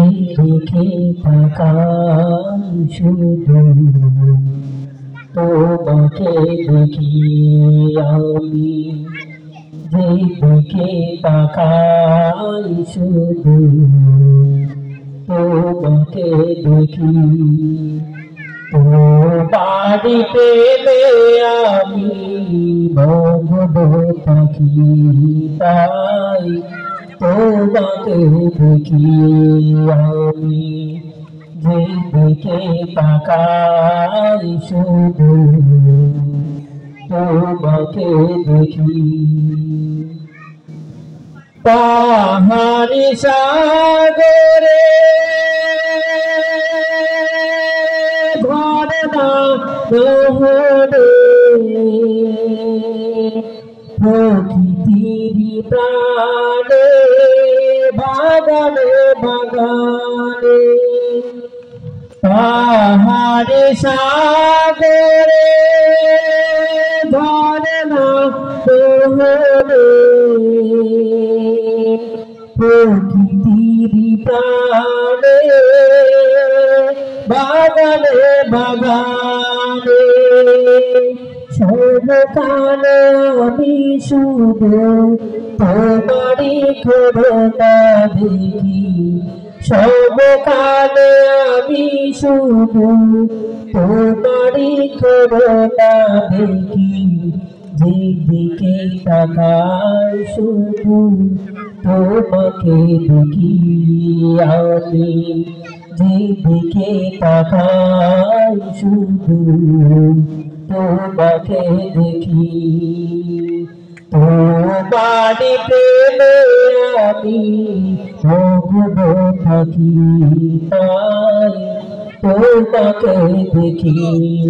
যেদিকে তাকাই শুধু তোমাকে দেখি আমি, যেদিকে তাকাই শুধু তোমাকে দেখি। বাড়ি পেলে আমি ভগব পাখি তাই তোমাকে দেখি আমি, যেদিকে তাকাই শুধু তোমাকে দেখি। পাহাড়ি সাগরে ঝর্ণা নহরে প্রকৃতির প্রাণে বাগানে বাগানে, পাহাড়ে সাগরে ঝর্ণা নহরে প্রকৃতির প্রাণে বাগানে বাগানে, সর্বকালে আমি শুধু তোমারই করুণা দেখি। সর্বকালে আমি শুধু তোমারই করুণা দেখি, যেদিকে তাকাই শুধু তোমাকে দেখি আমি, যেদিকে তাকাই শুধু তোমাকে দেখি। তোমারই প্রেমে আমি ভগব থাকি তাই তোমাকে দেখি।